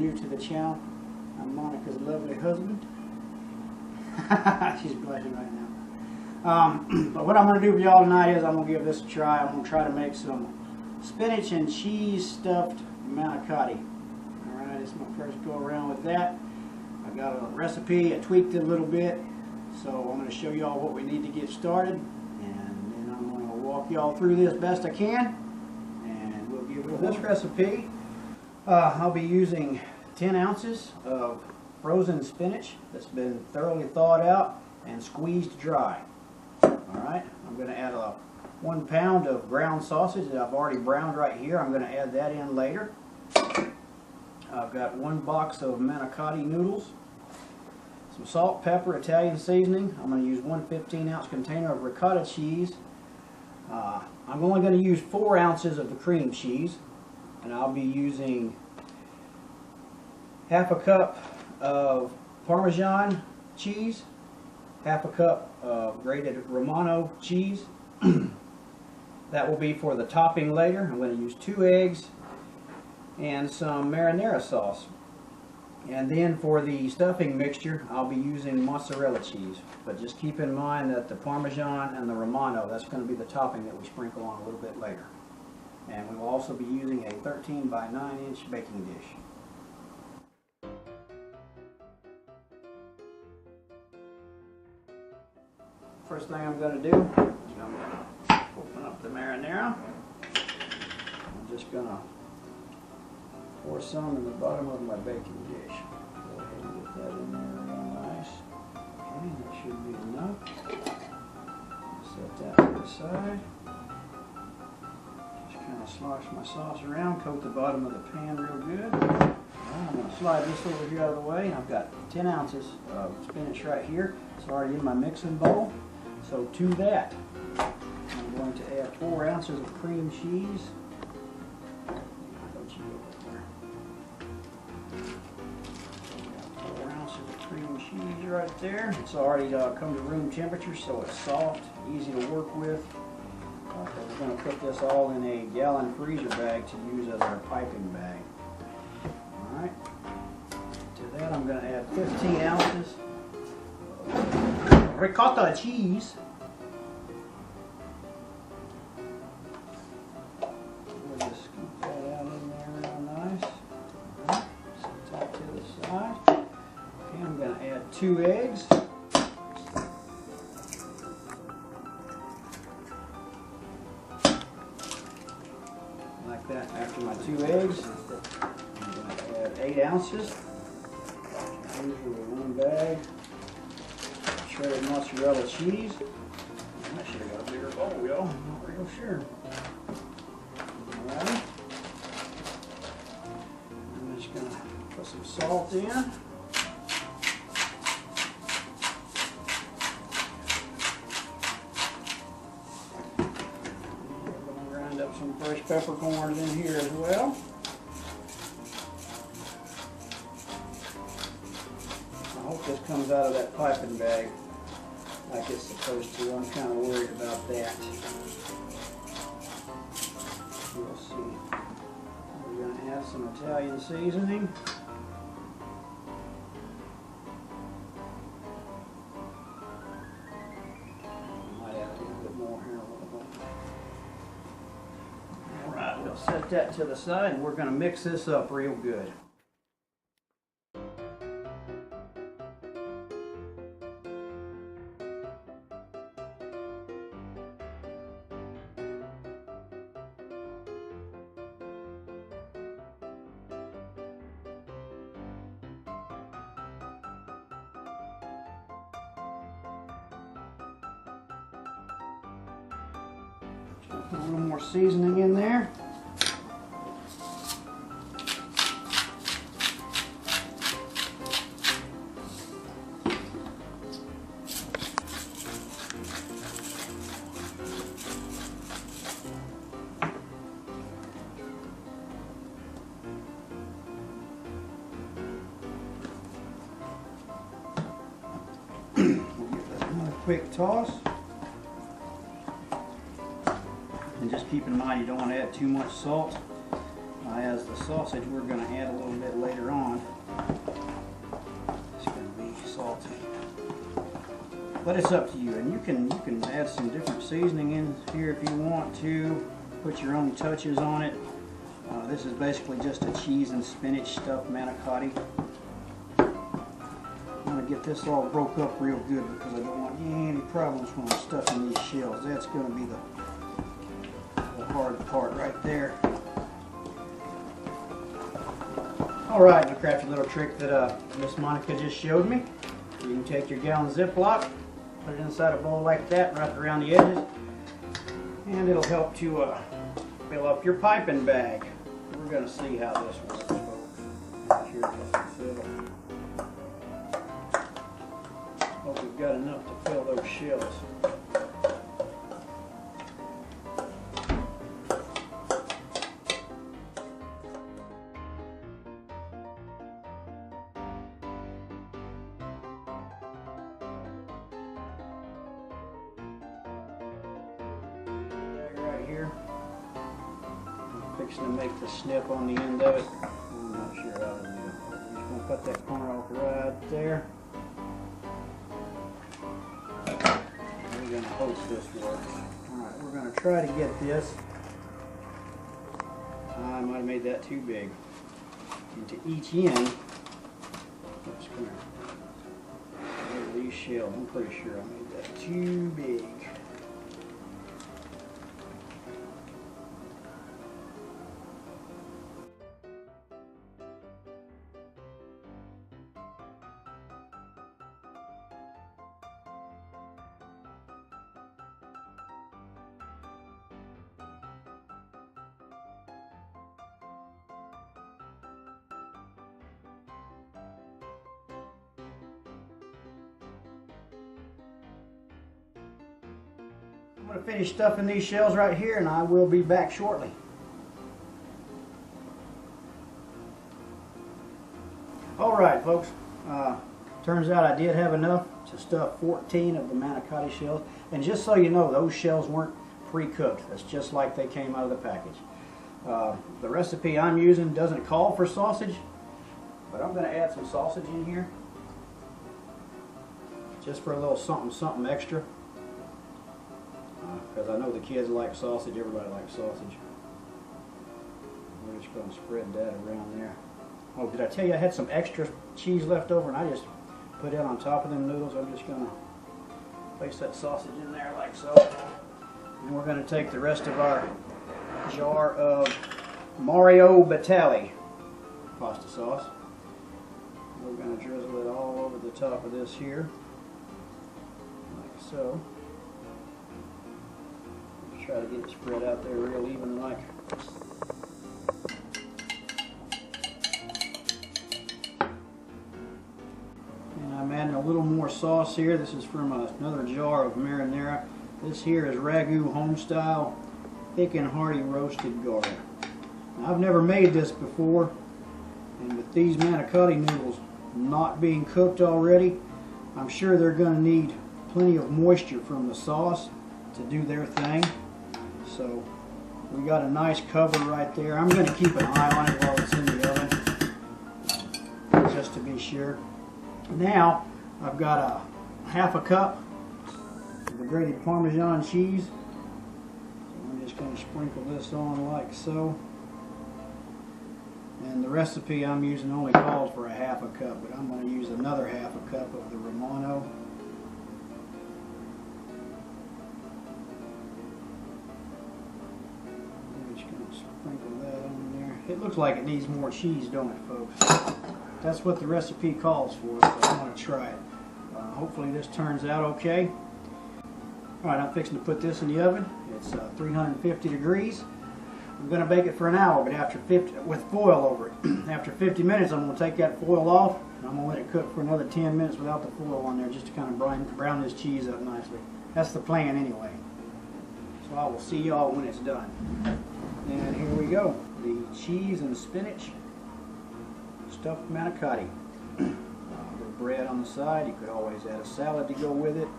new to the channel, I'm Monica's lovely husband. She's blushing right now. But what I'm going to do for y'all tonight is I'm going to give this a try. I'm going to try to make some spinach and cheese stuffed manicotti. Alright, it's my first go around with that. I got a recipe, I tweaked it a little bit, so I'm going to show y'all what we need to get started, and then I'm going to walk y'all through this best I can, and we'll give it this recipe. I'll be using 10 ounces of frozen spinach that's been thoroughly thawed out and squeezed dry. Alright, I'm going to add 1 pound of ground sausage that I've already browned right here. I'm going to add that in later. I've got 1 box of manicotti noodles, some salt, pepper, Italian seasoning. I'm going to use 1 15-ounce container of ricotta cheese. I'm only going to use 4 ounces of the cream cheese, and I'll be using half a cup of Parmesan cheese, half a cup of grated Romano cheese. That will be for the topping later. I'm going to use 2 eggs and some marinara sauce. And then for the stuffing mixture, I'll be using mozzarella cheese. But just keep in mind that the Parmesan and the Romano, that's going to be the topping that we sprinkle on a little bit later. And we will also be using a 13 by 9 inch baking dish. First thing I'm going to do is I'm going to open up the marinara. I'm just going to pour some in the bottom of my baking dish. Go ahead and get that in there real nice. Okay, that should be enough. Set that to the side. Just kind of slosh my sauce around, coat the bottom of the pan real good. Right, I'm going to slide this over here out of the way. I've got 10 ounces of spinach right here. It's already in my mixing bowl. So to that, I'm going to add 4 ounces of cream cheese. 4 ounces of cream cheese right there. It's already come to room temperature, so it's soft, easy to work with. We're going to put this all in a gallon freezer bag to use as our piping bag. Alright. To that I'm going to add 15 ounces of ricotta cheese. We'll just scoop that out in there real nice. Alright. Set that to the side. Okay, I'm going to add 2 eggs. Like that. After my 2 eggs, I'm going to add 8 ounces. Usually 1 bag. Shredded mozzarella cheese. I should have got a bigger bowl, y'all. I'm not real sure. Alright. I'm just going to put some salt in. Some fresh peppercorns in here as well. I hope this comes out of that piping bag like it's supposed to. I'm kind of worried about that. We'll see. We're going to add some Italian seasoning. Set that to the side, and we're going to mix this up real good. Put a little more seasoning in there. Quick toss, and just keep in mind you don't want to add too much salt. As the sausage we're going to add a little bit later on, But it's up to you, and you can add some different seasoning in here if you want to. Put your own touches on it. This is basically just a cheese and spinach stuffed manicotti. I'm going to get this all broke up real good because I don't want any problems when I'm stuffing these shells. That's going to be the hard part right there. Alright, a crafty little trick that Miss Monica just showed me. You can take your gallon Ziploc, put it inside a bowl like that, wrap it around the edges, and it'll help to fill up your piping bag. We're going to see how this works, folks. Make sure it doesn't fill. Hope we've got enough to fill those shells. Right here. I'm fixing to make the snip on the end of it. I'm not sure how to do it. I'm just going to cut that corner off right there. We're going to hope this works. Alright, we're going to try to get this. I might have made that too big. Into each end. Oops, come here. These shells, I'm pretty sure I made that too big. I'm going to finish stuffing these shells right here, and I will be back shortly. Alright folks, turns out I did have enough to stuff 14 of the manicotti shells, and just so you know, those shells weren't pre-cooked. That's just like they came out of the package. The recipe I'm using doesn't call for sausage, but I'm going to add some sausage in here just for a little something extra. Because I know the kids like sausage, everybody likes sausage. We're just going to spread that around there. Oh, did I tell you I had some extra cheese left over and I just put it on top of them noodles? I'm just going to place that sausage in there like so. And we're going to take the rest of our jar of Mario Batali pasta sauce. We're going to drizzle it all over the top of this here, like so. Try to get it spread out there real even like. And I'm adding a little more sauce here. This is from another jar of marinara. This here is Ragu home style thick and hearty roasted garlic. Now, I've never made this before, and with these manicotti noodles not being cooked already, I'm sure they're going to need plenty of moisture from the sauce to do their thing. So we got a nice cover right there. I'm going to keep an eye on it while it's in the oven, just to be sure. Now I've got a half a cup of the grated Parmesan cheese. So I'm just going to sprinkle this on like so. And the recipe I'm using only calls for a half a cup, but I'm going to use another half a cup of the Romano. Sprinkle that on there. It looks like it needs more cheese, don't it, folks? That's what the recipe calls for, so I want to try it. Hopefully this turns out okay. Alright, I'm fixing to put this in the oven. It's 350 degrees. I'm going to bake it for an hour, but after 50, with foil over it. After 50 minutes, I'm going to take that foil off, and I'm going to let it cook for another 10 minutes without the foil on there, just to kind of brown this cheese up nicely. That's the plan anyway. So I will see y'all when it's done. And here we go, the cheese and spinach stuffed manicotti. A little bread on the side. You could always add a salad to go with it,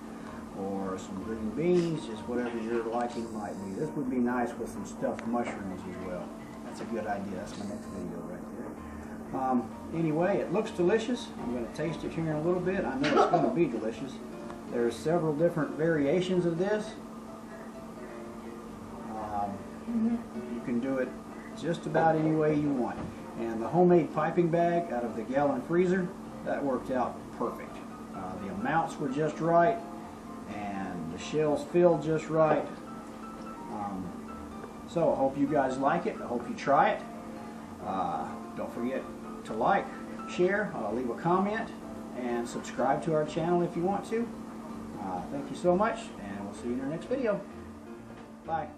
or some green beans, just whatever your liking might be. This would be nice with some stuffed mushrooms as well. That's a good idea. That's my next video right there. Anyway, it looks delicious. I'm going to taste it here in a little bit. I know it's going to be delicious. There's several different variations of this. You can do it just about any way you want. And the homemade piping bag out of the gallon freezer, that worked out perfect. The amounts were just right, and the shells filled just right. So I hope you guys like it. I hope you try it. Don't forget to like, share, leave a comment, and subscribe to our channel if you want to. Thank you so much, and we'll see you in our next video. Bye.